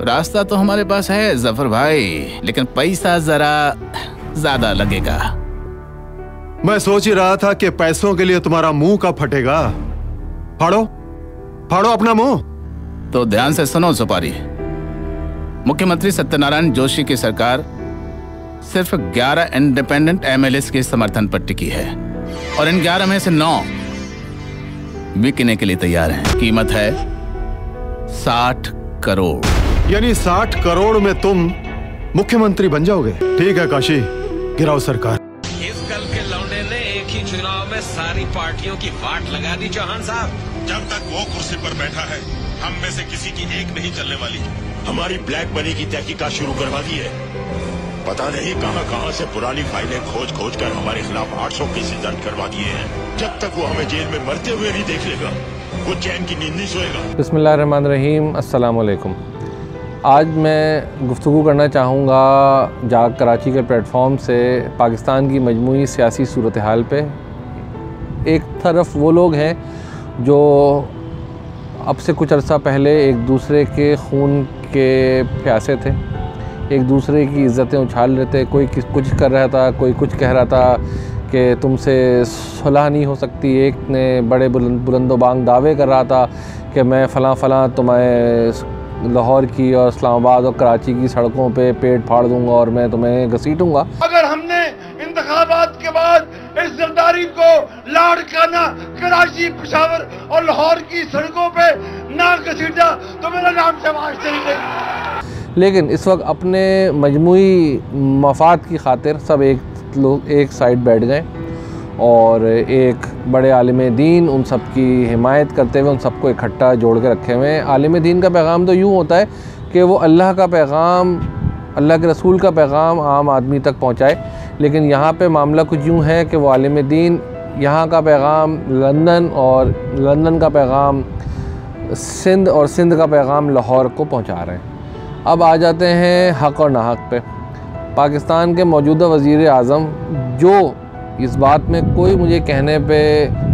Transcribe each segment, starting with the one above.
रास्ता तो हमारे पास है जफर भाई, लेकिन पैसा जरा ज्यादा लगेगा। मैं सोच ही रहा था कि पैसों के लिए तुम्हारा मुंह कब फटेगा। फाड़ो फाड़ो अपना मुंह। तो ध्यान से सुनो सुपारी, मुख्यमंत्री सत्यनारायण जोशी की सरकार सिर्फ 11 इंडिपेंडेंट एमएलए के समर्थन पर टिकी है और इन 11 में से 9 बिकने के लिए तैयार हैं। कीमत है 60 करोड़। यानी 60 करोड़ में तुम मुख्यमंत्री बन जाओगे। ठीक है काशी, गिराओ सरकार। इस कल के लौंडे ने एक ही चुनाव में सारी पार्टियों की वाट लगा दी चौहान साहब। जब तक वो कुर्सी पर बैठा है, हम में से किसी की एक नहीं चलने वाली। हमारी ब्लैक मनी की तहकीकात शुरू करवा दी है। पता नहीं कहां से पुरानी फाइलें खोज खोज कर हमारे खिलाफ 800 केसेस दर्ज करवा दिए हैं। जब तक वो हमें जेल में मरते हुए नहीं देख लेगा, वो चैन की नींद नहीं सोएगा। बिस्मिल्लाहिर्रहमानिर्रहीम, अस्सलाम वालेकुम। आज मैं गुफ्तगू करना चाहूँगा जाग कराची के प्लेटफॉर्म से पाकिस्तान की मजमूई सियासी सूरत हाल पे। एक तरफ वो लोग हैं जो अब से कुछ अर्सा पहले एक दूसरे के खून के प्यासे थे, एक दूसरे की इज़्ज़तें उछाल रहे थे। कोई कुछ कर रहा था, कोई कुछ कह रहा था कि तुमसे सुलह नहीं हो सकती। एक ने बड़े बुलंदोबांग दावे कर रहा था कि मैं फ़लाँ तुम्हें लाहौर की और इस्लामाबाद और कराची की सड़कों पे पेट फाड़ दूंगा और मैं तुम्हें घसीटूंगा। अगर हमने इंतखाबात के बाद इस जरदारी को लाड़काना कराची, पेशावर और लाहौर की सड़कों पे ना घसीटा तो मेरा नाम शहबाज शरीफ नहीं। लेकिन इस वक्त अपने मजमूई मफाद की खातिर सब एक साइड बैठ गए और एक बड़े आलिम दीन उन सब की हिमायत करते हुए उन सबको इकट्ठा जोड़ के रखे हुए हैं। आलिम दीन का पैगाम तो यूँ होता है कि वो अल्लाह का पैगाम, अल्लाह के रसूल का पैगाम आम आदमी तक पहुँचाए, लेकिन यहाँ पे मामला कुछ यूँ है कि वो आलिम दीन यहाँ का पैगाम लंदन और लंदन का पैगाम सिंध और सिंध का पैगाम लाहौर को पहुँचा रहे हैं। अब आ जाते हैं हक़ और नाहक़ पे। पाकिस्तान के मौजूदा वज़ीर आज़म, जो इस बात में कोई मुझे कहने पे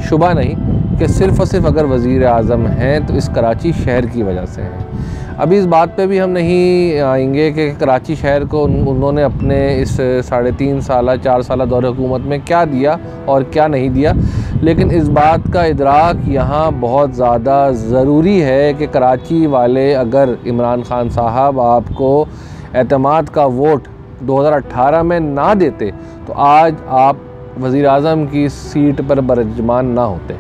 शुबा नहीं कि सिर्फ़ और सिर्फ अगर वज़ीर आज़म हैं तो इस कराची शहर की वजह से हैं। अभी इस बात पे भी हम नहीं आएंगे कि कराची शहर को उन्होंने अपने इस 3.5 साल 4 साल दौर हुकूमत में क्या दिया और क्या नहीं दिया, लेकिन इस बात का इदराक यहाँ बहुत ज़्यादा ज़रूरी है कि कराची वाले अगर इमरान खान साहब आपको एतमाद का वोट 2018 में ना देते तो आज आप वज़ीर आज़म की सीट पर बरजमान ना होते।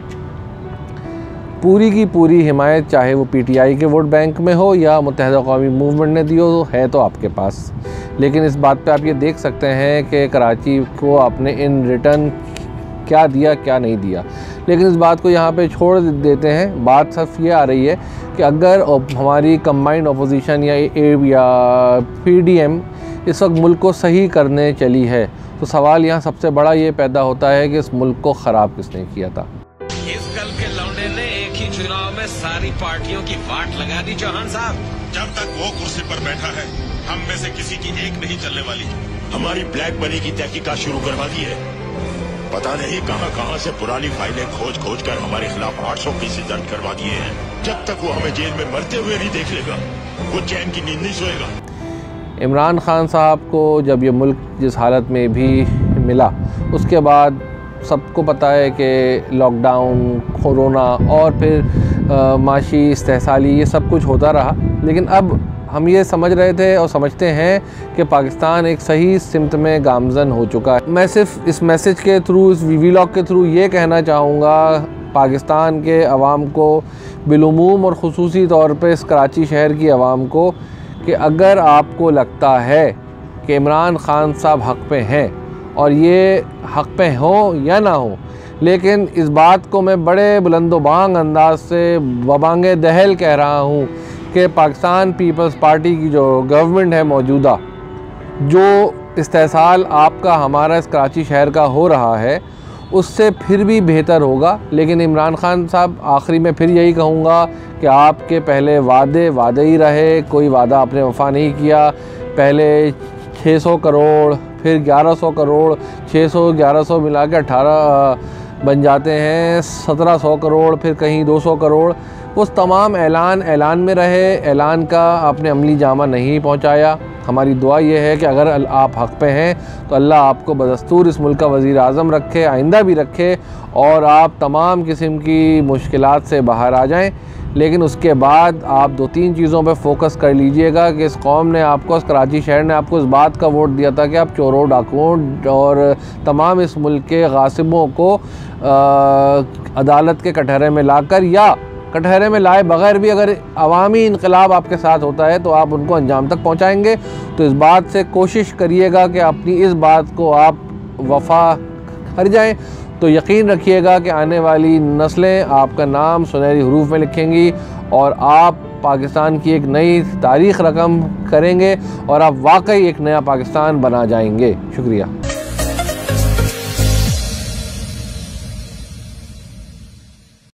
पूरी की पूरी हिमायत चाहे वो पीटीआई के वोट बैंक में हो या मुत्तहिदा कौमी मूवमेंट ने दी हो, है तो आपके पास। लेकिन इस बात पे आप ये देख सकते हैं कि कराची को आपने इन रिटर्न क्या दिया क्या नहीं दिया। लेकिन इस बात को यहाँ पे छोड़ देते हैं। बात सिर्फ ये आ रही है कि अगर हमारी कंबाइंड अपोजिशन या पीडीएम इस वक्त मुल्क को सही करने चली है तो सवाल यहाँ सबसे बड़ा ये पैदा होता है कि इस मुल्क को ख़राब किसने किया था। इस कल के लौंडे ने एक ही चुनाव में सारी पार्टियों की वाट लगा दी चौहान साहब। जब तक वो कुर्सी पर बैठा है, हम में से किसी की एक नहीं चलने वाली। हमारी ब्लैक मनी की तहकीकात शुरू करवा दी है। पता नहीं कहां से पुरानी फाइलें खोज खोज कर हमारे खिलाफ 800 केसेस दर्ज करवा दिए हैं। जब तक वो हमें जेल में मरते हुए नहीं देख लेगा, वो चैन की नींद नहीं सोएगा। इमरान खान साहब को जब ये मुल्क जिस हालत में भी मिला, उसके बाद सबको पता है कि लॉकडाउन, कोरोना और फिर माशी इस्तेहसाली ये सब कुछ होता रहा। लेकिन अब हम ये समझ रहे थे और समझते हैं कि पाकिस्तान एक सही सिमत में गामज़न हो चुका है। मैं सिर्फ इस मैसेज के थ्रू, इस वीलॉग के थ्रू ये कहना चाहूँगा पाकिस्तान के अवाम को बिलुमूम और ख़ुसूसी तौर पे इस कराची शहर की अवाम को कि अगर आपको लगता है कि इमरान खान साहब हक़ पे हैं और ये हक़ पे हो या ना हो, लेकिन इस बात को मैं बड़े बुलंदोबांग अंदाज से बबांगे दहल कह रहा हूँ कि पाकिस्तान पीपल्स पार्टी की जो गवर्नमेंट है मौजूदा, जो इस्तेहसाल आपका हमारा इस कराची शहर का हो रहा है, उससे फिर भी बेहतर होगा। लेकिन इमरान खान साहब, आखिरी में फिर यही कहूँगा कि आपके पहले वादे ही रहे, कोई वादा आपने वफा नहीं किया। पहले 600 करोड़, फिर 1100 करोड़, 600 1100 मिला के 18 बन जाते हैं 1700 करोड़, फिर कहीं 200 करोड़। उस तमाम ऐलान में रहे, ऐलान का आपने अमली जामा नहीं पहुँचाया। हमारी दुआ ये है कि अगर आप हक़ पे हैं तो अल्लाह आपको बदस्तूर इस मुल्क का वज़ीर आज़म रखे, आइंदा भी रखे, और आप तमाम किस्म की मुश्किलात से बाहर आ जाएं। लेकिन उसके बाद आप 2-3 चीज़ों पे फोकस कर लीजिएगा कि इस कौम ने आपको, इस कराची शहर ने आपको इस बात का वोट दिया था कि आप चोरों, डाकुओं और तमाम इस मुल्क के गासिबों को अदालत के कटहरे में लाकर या कटहरे में लाए बग़ैर भी अगर अवामी इनकलाब आपके साथ होता है तो आप उनको अंजाम तक पहुंचाएंगे। तो इस बात से कोशिश करिएगा कि अपनी इस बात को आप वफ़ा कर जाएं। तो यकीन रखिएगा कि आने वाली नस्लें आपका नाम सुनहरी हरूफ में लिखेंगी और आप पाकिस्तान की एक नई तारीख़ रकम करेंगे और आप वाकई एक नया पाकिस्तान बना जाएंगे। शुक्रिया।